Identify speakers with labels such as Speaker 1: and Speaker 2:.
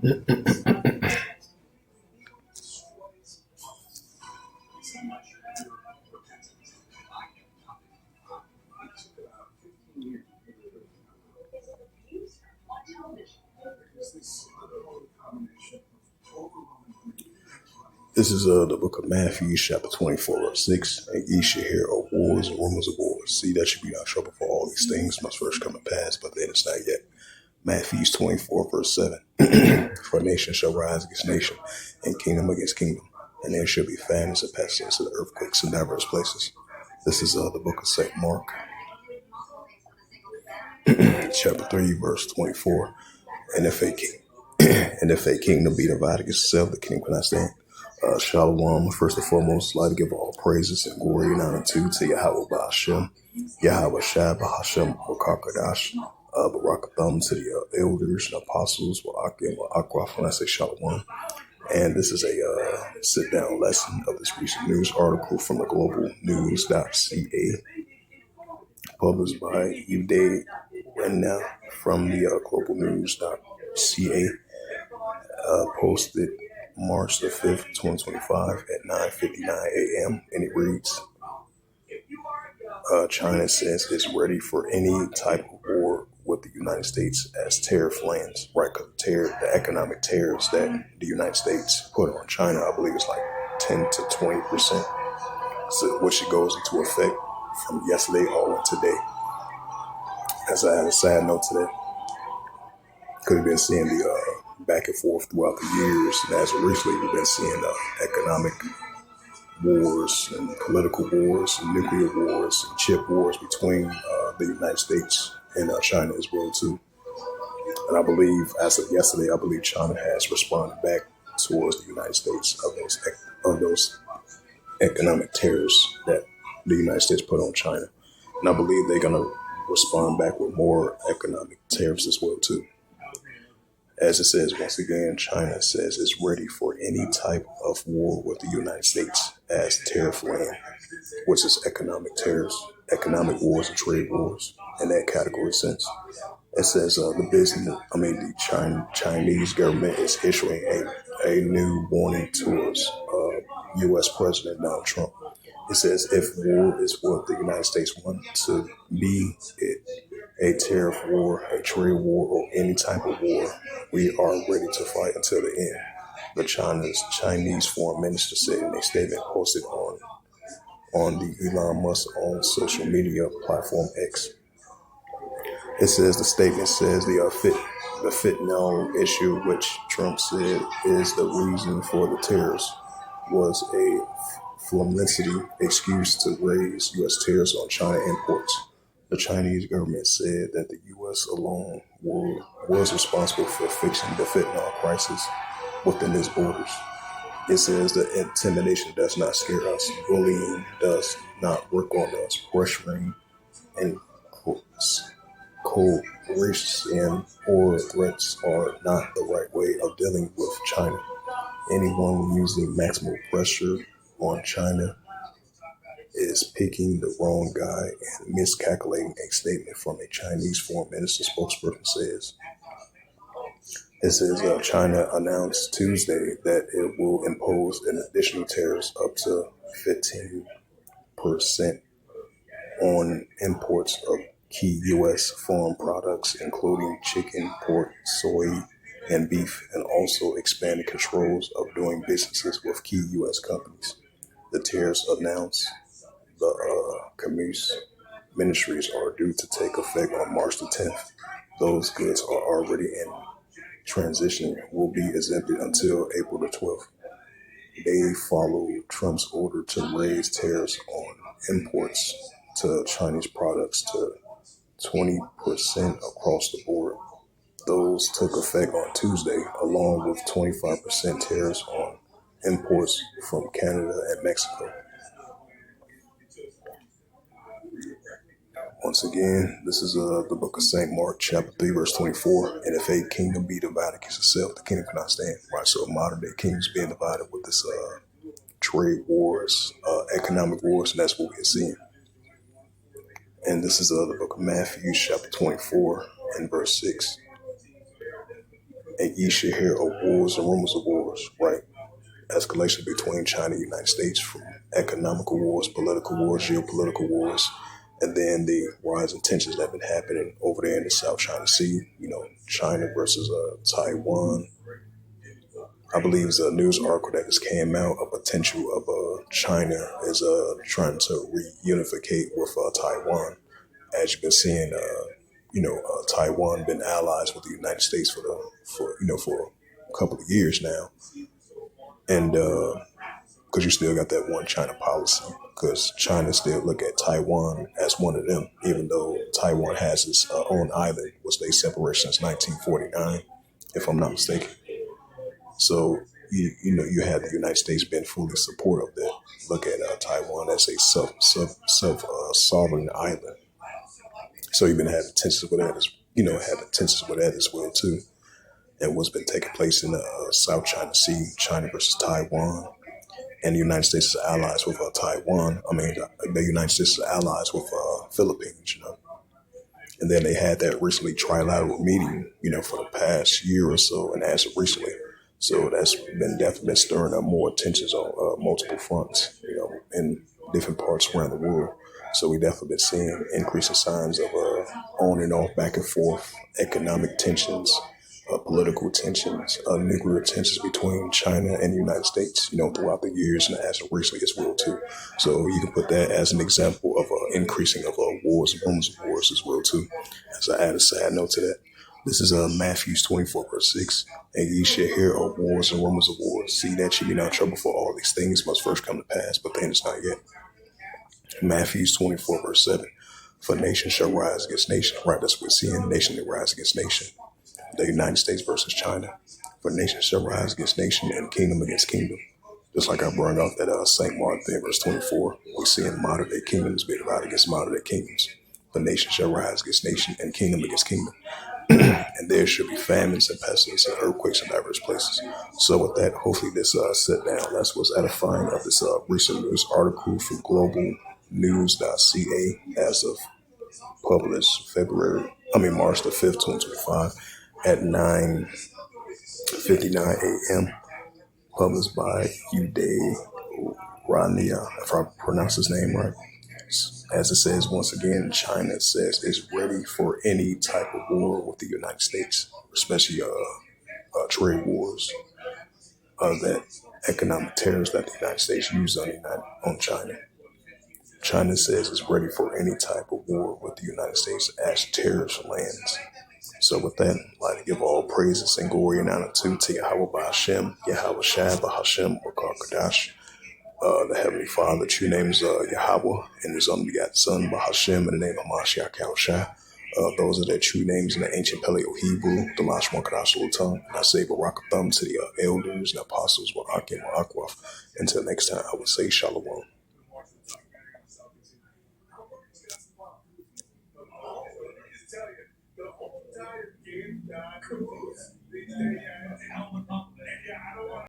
Speaker 1: This is the book of Matthew, chapter 24, verse 6. And ye shall hear of wars and rumors of wars. See, that should be our trouble, for all these things must first come to pass, but then it's not yet. Matthew 24, verse 7. For nation shall rise against nation, and kingdom against kingdom. And there shall be famines and pestilence and earthquakes in diverse places. This is the book of St. Mark, chapter 3, verse 24. And if a king, and if a kingdom be divided against itself, the kingdom cannot stand. Shalom, first and foremost, I'd like to give all praises and glory and honor to Yahweh Ba'ashem, Yahweh Shai Ba'ashem, Wakakadash, Barakatham to the elders and apostles, Wa'akim, Wa'akwaf, when I say Shalom. And this is a sit-down lesson of this recent news article from the globalnews.ca, published by Uday Renna from the globalnews.ca, posted March the 5th, 2025 at 9:59 a.m. And it reads, China says it's ready for any type of war with the United States as tariff lands, right? Because the economic tariffs that the United States put on China, I believe it's like 10 to 20%, so, which it goes into effect from yesterday all in today. As I had a side note to that, could have been seeing the back and forth throughout the years, and as of recently, we've been seeing economic wars and political wars and nuclear wars and chip wars between the United States and China as well too. And I believe, as of yesterday, I believe China has responded back towards the United States of those economic tariffs that the United States put on China. And I believe they're gonna respond back with more economic tariffs as well too. As it says, once again, China says it's ready for any type of war with the United States as tariff land, which is economic tariffs, economic wars and trade wars in that category sense. It says the Chinese government is issuing a new warning towards U.S. President Donald Trump. It says if war is what the United States want to be, a tariff war, a trade war, or any type of war, we are ready to fight until the end. The Chinese foreign minister said in a statement posted on the Elon Musk owned social media platform X. It says the statement says the fentanyl issue, which Trump said is the reason for the tariffs, was a flimsy excuse to raise U.S. tariffs on China imports. The Chinese government said that the U.S. alone was responsible for fixing the fentanyl crisis within its borders. It says that intimidation does not scare us, bullying does not work on us, pressuring and coercion or threats are not the right way of dealing with China. Anyone using maximum pressure on China is picking the wrong guy and miscalculating, a statement from a Chinese foreign minister spokesperson says. It says China announced Tuesday that it will impose an additional tariffs up to 15% on imports of key U.S. farm products, including chicken, pork, soy, and beef, and also expanded controls of doing businesses with key U.S. companies. The tariffs announced the Commerce Ministries are due to take effect on March the 10th. Those goods are already in transition, will be exempted until April the 12th. They follow Trump's order to raise tariffs on imports to Chinese products to 20% across the board. Those took effect on Tuesday, along with 25% tariffs on imports from Canada and Mexico. Once again, this is the book of St. Mark, chapter 3, verse 24. And if a kingdom be divided against itself, the kingdom cannot stand. Right, so modern day kingdoms being divided with this trade wars, economic wars, and that's what we're seeing. And this is the book of Matthew, chapter 24, and verse 6. And ye should hear of wars and rumors of wars, right? Escalation between China and the United States from economical wars, political wars, geopolitical wars, and then the rising tensions that have been happening over there in the South China Sea. China versus Taiwan. I believe it's a news article that just came out, a potential of China is trying to reunificate with Taiwan. As you've been seeing, Taiwan been allies with the United States for a couple of years now, and because you still got that one China policy, because China still look at Taiwan as one of them, even though Taiwan has its own island, which they separated since 1949, if I'm not mistaken. So you have the United States being fully supportive there. Look at Taiwan as a self sovereign island. So you've been having tensions with that, having tensions with that as well too. And what's been taking place in the South China Sea, China versus Taiwan, and the United States is allies with Taiwan. I mean, the United States is allies with Philippines. And then they had that recently trilateral meeting, for the past year or so, and as of recently. So that's been definitely been stirring up more tensions on multiple fronts, in different parts around the world. So we definitely been seeing increasing signs of on and off, back and forth, economic tensions, political tensions, nuclear tensions between China and the United States, throughout the years and as of recently as well too. So you can put that as an example of increasing of wars and rumors of wars as well too. As I add a side note to that, this is Matthew 24 verse 6. And ye shall hear of wars and rumors of wars. See that ye be not troubled, for all these things must first come to pass, but then it's not yet. Matthew 24 verse 7. For nation shall rise against nation. Right, that's what we're seeing. Nation that rise against nation. The United States versus China. For nation shall rise against nation and kingdom against kingdom. Just like I brought up that St. Mark there, verse 24, we're seeing modern day kingdoms being divided against modern day kingdoms. For nation shall rise against nation and kingdom against kingdom. And there should be famines and pestilence and earthquakes in diverse places. So with that, hopefully this sit down. That's what's edifying of this recent news article from globalnews.ca as of published March the 5th, 2025 at 9:59 a.m. Published by Uday Rania, if I pronounce his name right. As it says, once again, China says is ready for any type of war with the United States, especially trade wars, that economic tariffs that the United States use on China. China says it's ready for any type of war with the United States as tariffs lands. So with that, I'd like to give all praises and glory and honor to Yahweh Ba'Hashem, Yahweh Shai Ba'Hashem, Bakar Kadash, the Heavenly Father. True name is Yahweh, and His only begotten Son, Bahashem, in the name of Mashiach Yahushua. Those are their true names in the ancient Paleo Hebrew, the Lashon Kodash tongue. And I say Barak Thumb to the elders and apostles, Wa'akim Wa'akwaf. Until next time, I will say Shalom.